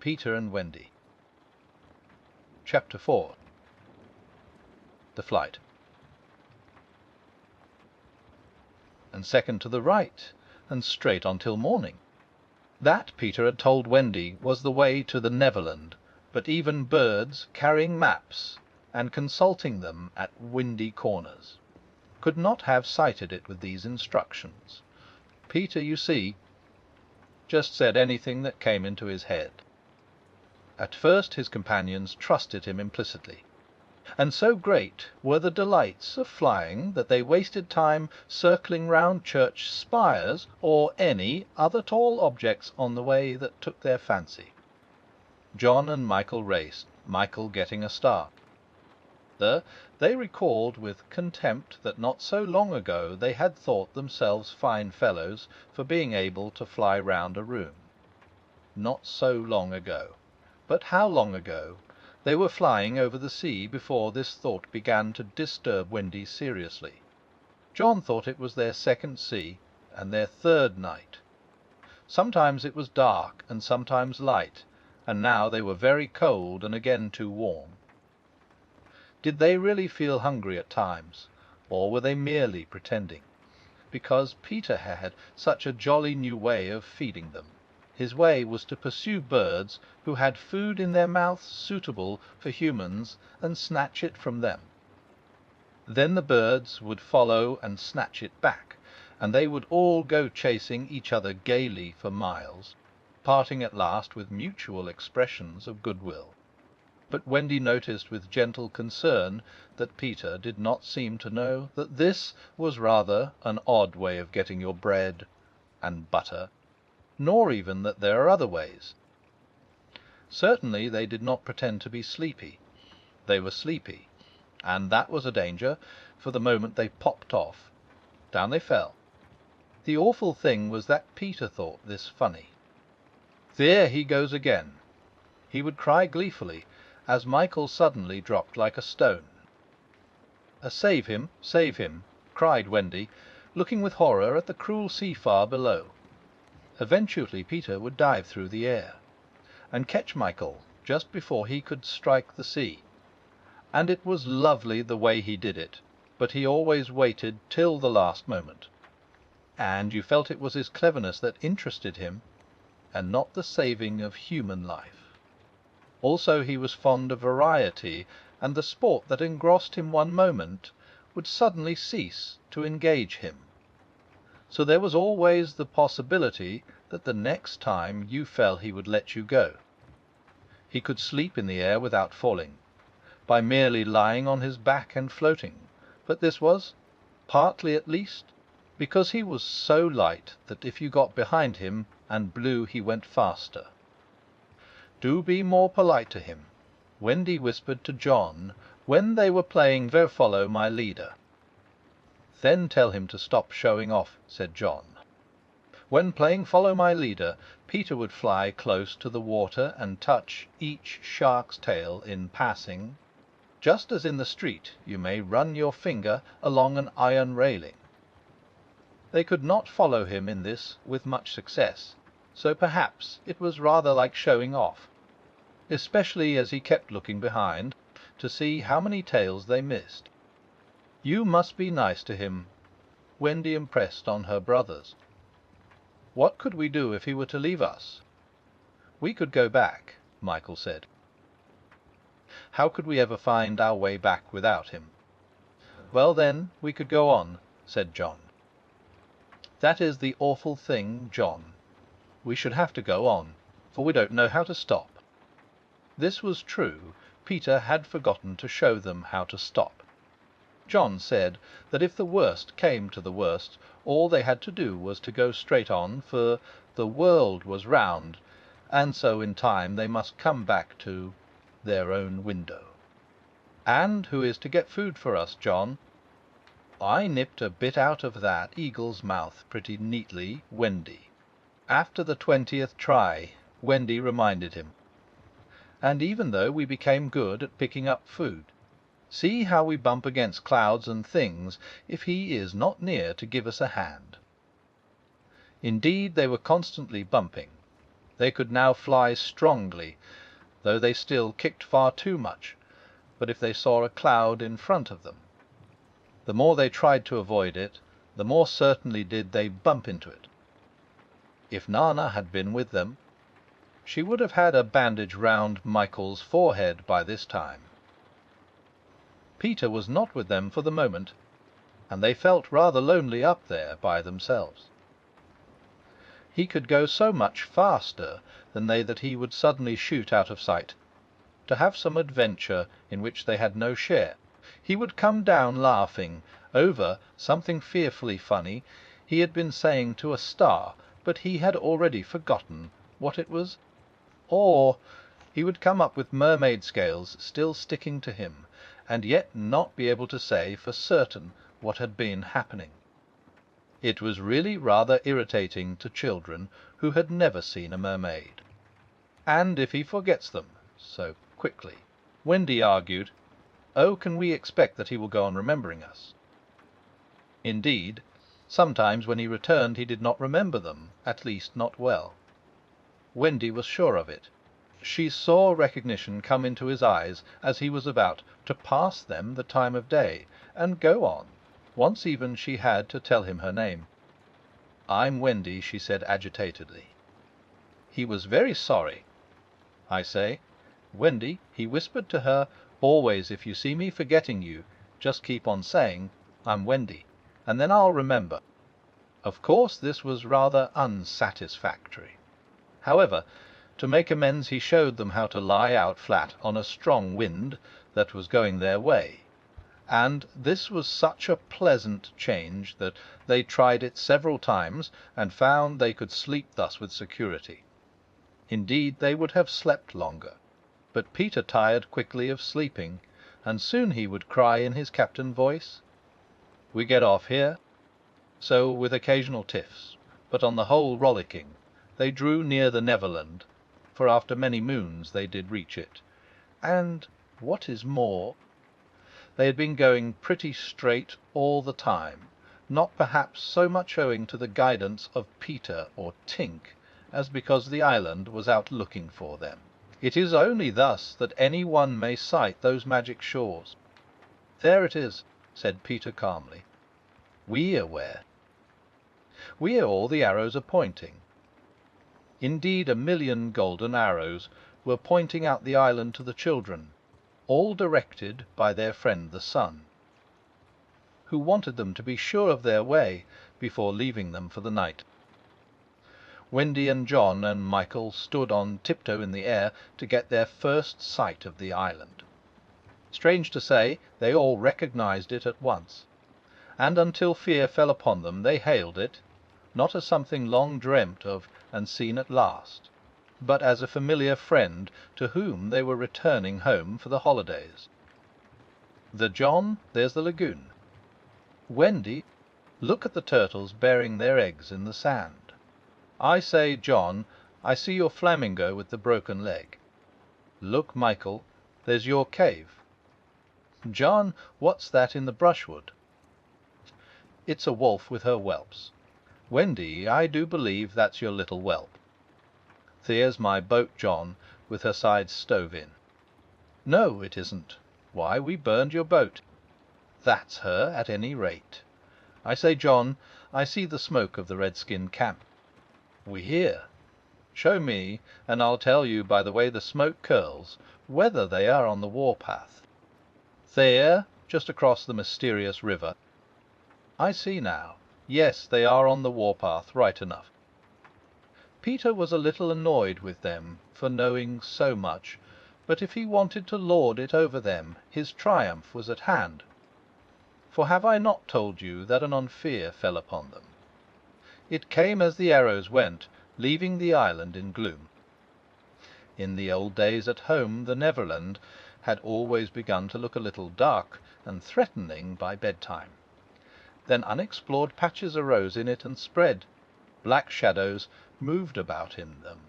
Peter and Wendy. Chapter 4. The Flight. And second to the right, and straight on till morning. That, Peter had told Wendy, was the way to the Neverland, but even birds, carrying maps, and consulting them at windy corners, could not have sighted it with these instructions. Peter, you see, just said anything that came into his head. At first his companions trusted him implicitly, and so great were the delights of flying that they wasted time circling round church spires or any other tall objects on the way that took their fancy. John and Michael raced, Michael getting a start. They recalled with contempt that not so long ago they had thought themselves fine fellows for being able to fly round a room. Not so long ago. But how long ago? They were flying over the sea before this thought began to disturb Wendy seriously. John thought it was their second sea and their third night. Sometimes it was dark and sometimes light, and now they were very cold and again too warm. Did they really feel hungry at times, or were they merely pretending? Because Peter had such a jolly new way of feeding them. His way was to pursue birds who had food in their mouths suitable for humans and snatch it from them. Then the birds would follow and snatch it back, and they would all go chasing each other gaily for miles, parting at last with mutual expressions of goodwill. But Wendy noticed with gentle concern that Peter did not seem to know that this was rather an odd way of getting your bread and butter, nor even that there are other ways. Certainly they did not pretend to be sleepy. They were sleepy, and that was a danger, for the moment they popped off, down they fell. The awful thing was that Peter thought this funny. "There he goes again!" he would cry gleefully, as Michael suddenly dropped like a stone. Save him, save him!" cried Wendy, looking with horror at the cruel sea far below. Eventually Peter would dive through the air, and catch Michael just before he could strike the sea. And it was lovely the way he did it, but he always waited till the last moment. And you felt it was his cleverness that interested him, and not the saving of human life. Also he was fond of variety, and the sport that engrossed him one moment would suddenly cease to engage him. So there was always the possibility that the next time you fell he would let you go. He could sleep in the air without falling, by merely lying on his back and floating, but this was, partly at least, because he was so light that if you got behind him and blew he went faster. "Do be more polite to him," Wendy whispered to John when they were playing Follow My Leader. "Then tell him to stop showing off," said John. When playing Follow My Leader, Peter would fly close to the water and touch each shark's tail in passing, just as in the street you may run your finger along an iron railing. They could not follow him in this with much success, so perhaps it was rather like showing off, especially as he kept looking behind to see how many tails they missed. "You must be nice to him," Wendy impressed on her brothers. "What could we do if he were to leave us?" "We could go back," Michael said. "How could we ever find our way back without him?" "Well, then, we could go on," said John. "That is the awful thing, John. We should have to go on, for we don't know how to stop." This was true. Peter had forgotten to show them how to stop. John said that if the worst came to the worst, all they had to do was to go straight on, for the world was round, and so in time they must come back to their own window. "And who is to get food for us, John?" "I nipped a bit out of that eagle's mouth pretty neatly, Wendy." After the 20th try, Wendy reminded him. "And even though we became good at picking up food, see how we bump against clouds and things if he is not near to give us a hand." Indeed, they were constantly bumping. They could now fly strongly, though they still kicked far too much, but if they saw a cloud in front of them, the more they tried to avoid it, the more certainly did they bump into it. If Nana had been with them, she would have had a bandage round Michael's forehead by this time. Peter was not with them for the moment, and they felt rather lonely up there by themselves. He could go so much faster than they that he would suddenly shoot out of sight, to have some adventure in which they had no share. He would come down laughing over something fearfully funny he had been saying to a star, but he had already forgotten what it was. Or he would come up with mermaid scales still sticking to him, and yet not be able to say for certain what had been happening. It was really rather irritating to children who had never seen a mermaid. And if he forgets them so quickly, Wendy argued, oh, can we expect that he will go on remembering us? Indeed, sometimes when he returned he did not remember them, at least not well. Wendy was sure of it. She saw recognition come into his eyes as he was about to pass them the time of day, and go on. Once even she had to tell him her name. "I'm Wendy," she said agitatedly. He was very sorry. I say, "Wendy," he whispered to her, "always if you see me forgetting you, just keep on saying, 'I'm Wendy,' and then I'll remember." Of course this was rather unsatisfactory. However, to make amends he showed them how to lie out flat on a strong wind that was going their way, and this was such a pleasant change that they tried it several times, and found they could sleep thus with security. Indeed, they would have slept longer, but Peter tired quickly of sleeping, and soon he would cry in his captain voice, "We get off here." So, with occasional tiffs, but on the whole rollicking, they drew near the Neverland, for after many moons they did reach it, and, what is more, they had been going pretty straight all the time, not perhaps so much owing to the guidance of Peter or Tink as because the island was out looking for them. It is only thus that any one may sight those magic shores. "There it is," said Peter calmly. "We are where. We are all the arrows are pointing." Indeed, 1,000,000 golden arrows were pointing out the island to the children, all directed by their friend the sun, who wanted them to be sure of their way before leaving them for the night. Wendy and John and Michael stood on tiptoe in the air to get their first sight of the island. Strange to say, they all recognized it at once, and until fear fell upon them they hailed it, not as something long dreamt of and seen at last, but as a familiar friend to whom they were returning home for the holidays. "The John, there's the lagoon. Wendy, look at the turtles bearing their eggs in the sand. I say, John, I see your flamingo with the broken leg. Look, Michael, there's your cave. John, what's that in the brushwood? It's a wolf with her whelps. Wendy, I do believe that's your little whelp. There's my boat, John, with her sides stove in. No, it isn't. Why, we burned your boat. That's her, at any rate. I say, John, I see the smoke of the redskin camp. We hear. Show me, and I'll tell you by the way the smoke curls whether they are on the warpath. There, just across the mysterious river. I see now. Yes, they are on the warpath, right enough." Peter was a little annoyed with them for knowing so much, but if he wanted to lord it over them, his triumph was at hand. For have I not told you that anon fear fell upon them? It came as the arrows went, leaving the island in gloom. In the old days at home, the Neverland had always begun to look a little dark and threatening by bedtime. Then unexplored patches arose in it and spread. Black shadows moved about in them.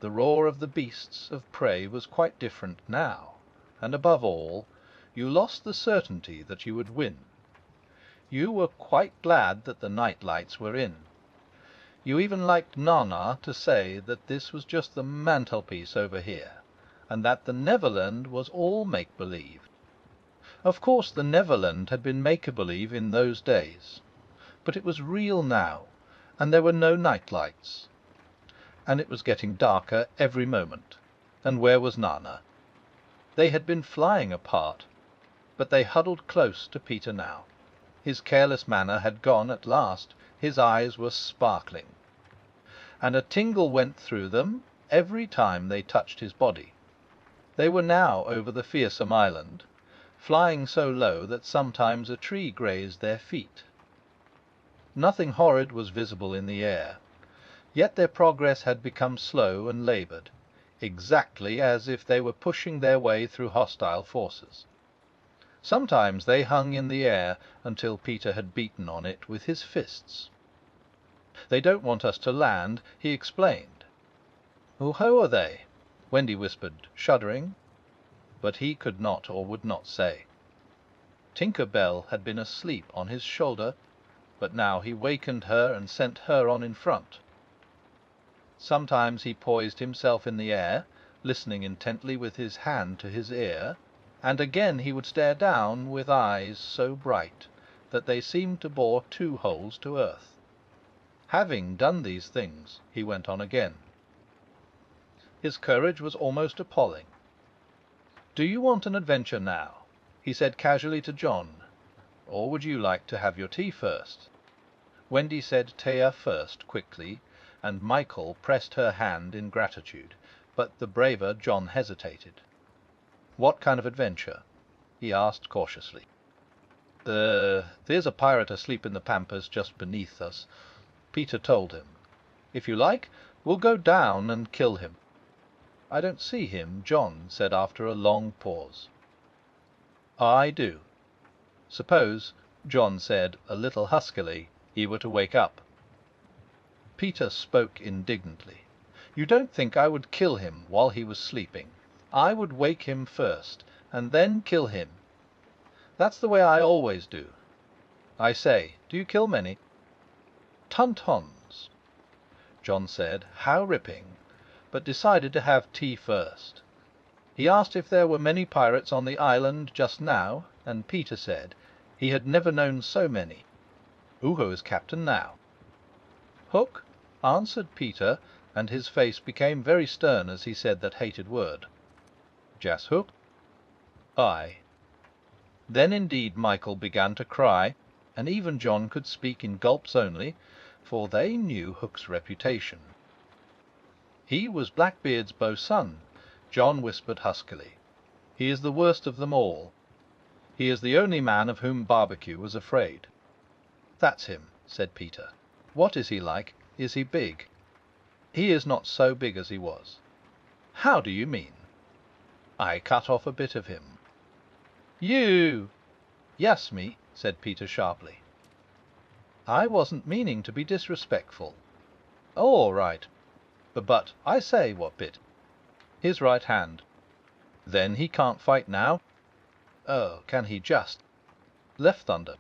The roar of the beasts of prey was quite different now, and above all, you lost the certainty that you would win. You were quite glad that the night lights were in. You even liked Nana to say that this was just the mantelpiece over here, and that the Neverland was all make-believe. Of course the Neverland had been make-believe in those days, but it was real now, and there were no night lights. And it was getting darker every moment. And where was Nana? They had been flying apart, but they huddled close to Peter now. His careless manner had gone at last. His eyes were sparkling, and a tingle went through them every time they touched his body. They were now over the fearsome island, flying so low that sometimes a tree grazed their feet. Nothing horrid was visible in the air, yet their progress had become slow and laboured, exactly as if they were pushing their way through hostile forces. Sometimes they hung in the air until Peter had beaten on it with his fists. "They don't want us to land," he explained. "Who are they?" Wendy whispered, shuddering, but he could not or would not say. Tinker Bell had been asleep on his shoulder, but now he wakened her and sent her on in front. Sometimes he poised himself in the air, listening intently with his hand to his ear, and again he would stare down with eyes so bright that they seemed to bore 2 holes to earth. Having done these things, he went on again. His courage was almost appalling. "Do you want an adventure now?" he said casually to John. "Or would you like to have your tea first?" Wendy said tea first quickly, and Michael pressed her hand in gratitude, but the braver John hesitated. "What kind of adventure?" he asked cautiously. There's a pirate asleep in the pampas just beneath us," Peter told him. "If you like, we'll go down and kill him." "I don't see him," John said after a long pause. "I do. Suppose," John said a little huskily, "he were to wake up." Peter spoke indignantly. "You don't think I would kill him while he was sleeping? I would wake him first, and then kill him. That's the way I always do. I say, do you kill many?" "Tontons." John said, "How ripping!" but decided to have tea first. He asked if there were many pirates on the island just now, and Peter said he had never known so many. "Uho is captain now." "Hook?" answered Peter, and his face became very stern as he said that hated word. "Jas Hook?" "Aye." Then indeed Michael began to cry, and even John could speak in gulps only, for they knew Hook's reputation. "He was Blackbeard's bo'sun," John whispered huskily. "He is the worst of them all. He is the only man of whom Barbecue was afraid." "That's him," said Peter. "What is he like? Is he big?" "He is not so big as he was." "How do you mean?" "I cut off a bit of him." "You!" "Yes, me," said Peter sharply. "I wasn't meaning to be disrespectful." "All right. But, I say, what bit?" "His right hand." "Then he can't fight now?" "Oh, can he just?" "Left thunder."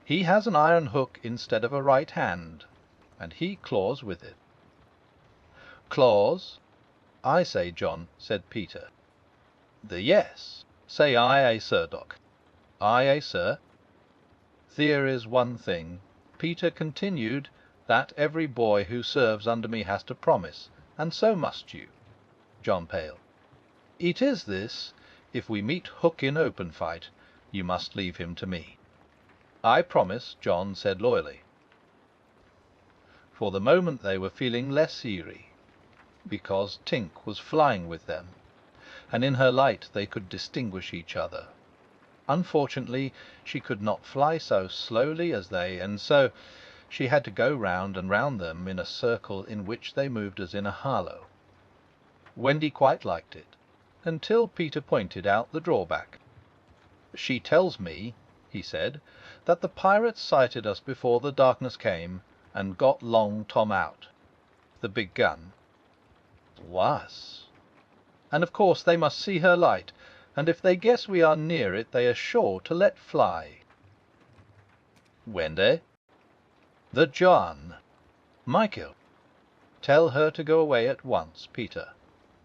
"He has an iron hook instead of a right hand, and he claws with it." "Claws?" "I say, John," said Peter. "Yes. Say aye, sir, Doc." "Aye, sir." "There is one thing," Peter continued, "that every boy who serves under me has to promise, and so must you." John paled. "It is this: if we meet Hook in open fight, you must leave him to me." "I promise," John said loyally. For the moment they were feeling less eerie, because Tink was flying with them, and in her light they could distinguish each other. Unfortunately, she could not fly so slowly as they, and so she had to go round and round them in a circle in which they moved as in a halo. Wendy quite liked it, until Peter pointed out the drawback. "She tells me," he said, "that the pirates sighted us before the darkness came, and got Long Tom out, the big gun." "Was." "And of course they must see her light, and if they guess we are near it they are sure to let fly." "Wendy?" "The John." "Michael, tell her to go away at once, Peter,"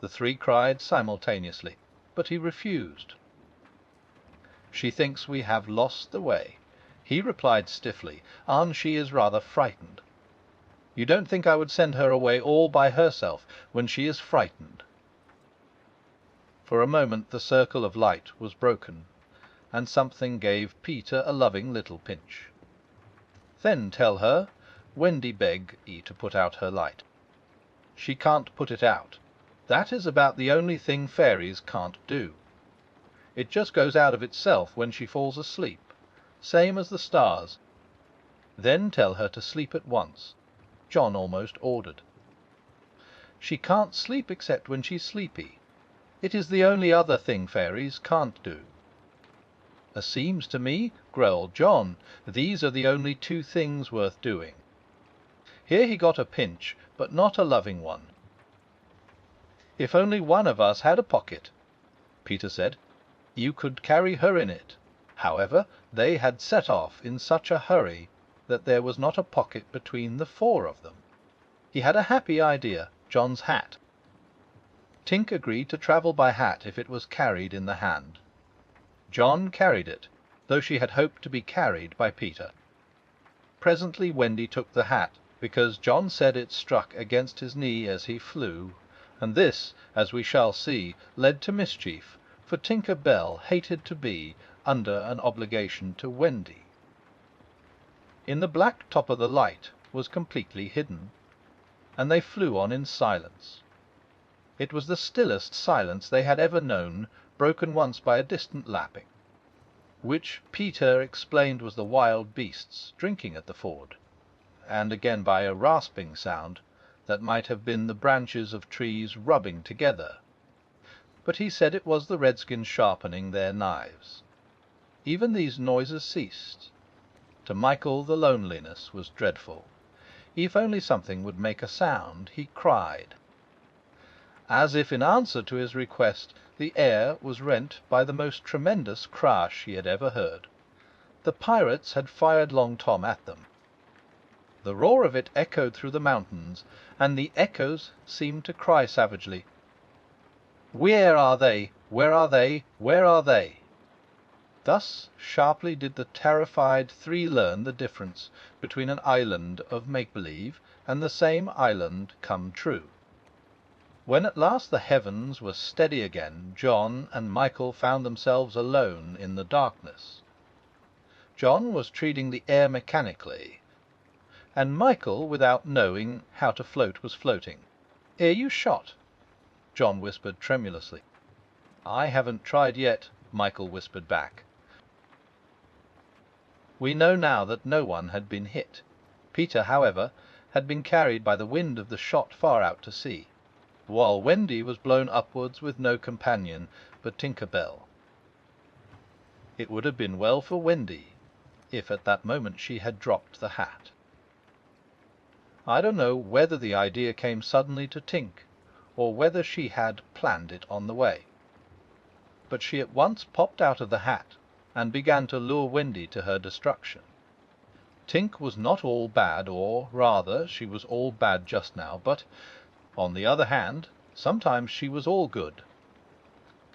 the three cried simultaneously, but he refused. "She thinks we have lost the way," he replied stiffly, "and she is rather frightened. You don't think I would send her away all by herself when she is frightened?" For a moment the circle of light was broken, and something gave Peter a loving little pinch. "Then tell her," Wendy begged to put out her light. "She can't put it out. That is about the only thing fairies can't do. It just goes out of itself when she falls asleep, same as the stars. Then tell her to sleep at once," John almost ordered. "She can't sleep except when she's sleepy. It is the only other thing fairies can't do." "Seems to me," growled John, "these are the only two things worth doing." Here he got a pinch, but not a loving one. "If only one of us had a pocket," Peter said, "you could carry her in it." However, they had set off in such a hurry that there was not a pocket between the four of them. He had a happy idea: John's hat. Tink agreed to travel by hat if it was carried in the hand. John carried it, though she had hoped to be carried by Peter. Presently Wendy took the hat, because John said it struck against his knee as he flew, and this, as we shall see, led to mischief, for Tinker Bell hated to be under an obligation to Wendy. In the black top of the light was completely hidden, and they flew on in silence. It was the stillest silence they had ever known, broken once by a distant lapping, which Peter explained was the wild beasts drinking at the ford, and again by a rasping sound that might have been the branches of trees rubbing together. But he said it was the redskins sharpening their knives. Even these noises ceased. To Michael the loneliness was dreadful. If only something would make a sound, he cried. As if in answer to his request, the air was rent by the most tremendous crash he had ever heard. The pirates had fired Long Tom at them. The roar of it echoed through the mountains, and the echoes seemed to cry savagely, "Where are they? Where are they? Where are they?" Thus sharply did the terrified three learn the difference between an island of make-believe and the same island come true. When at last the heavens were steady again, John and Michael found themselves alone in the darkness. John was treating the air mechanically, and Michael, without knowing how to float, was floating. "Are you shot?" John whispered tremulously. "I haven't tried yet," Michael whispered back. We know now that no one had been hit. Peter, however, had been carried by the wind of the shot far out to sea, while Wendy was blown upwards with no companion but Tinker Bell. It would have been well for Wendy if at that moment she had dropped the hat. I don't know whether the idea came suddenly to Tink, or whether she had planned it on the way, but she at once popped out of the hat and began to lure Wendy to her destruction. Tink was not all bad, or rather she was all bad just now, but, on the other hand, sometimes she was all good.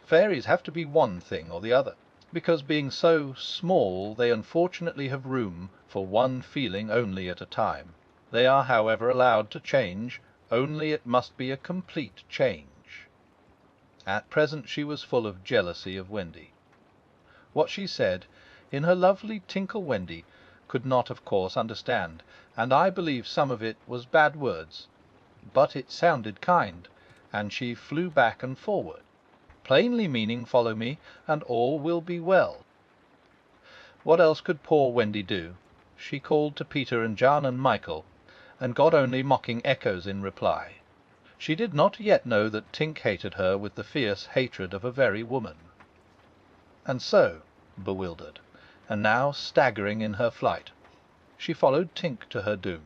Fairies have to be one thing or the other, because being so small they unfortunately have room for one feeling only at a time. They are, however, allowed to change, only it must be a complete change. At present she was full of jealousy of Wendy. What she said, in her lovely tinkle Wendy could not of course understand, and I believe some of it was bad words, but it sounded kind, and she flew back and forward, plainly meaning follow me, and all will be well. What else could poor Wendy do? She called to Peter and John and Michael, and got only mocking echoes in reply. She did not yet know that Tink hated her with the fierce hatred of a very woman. And so, bewildered, and now staggering in her flight, she followed Tink to her doom.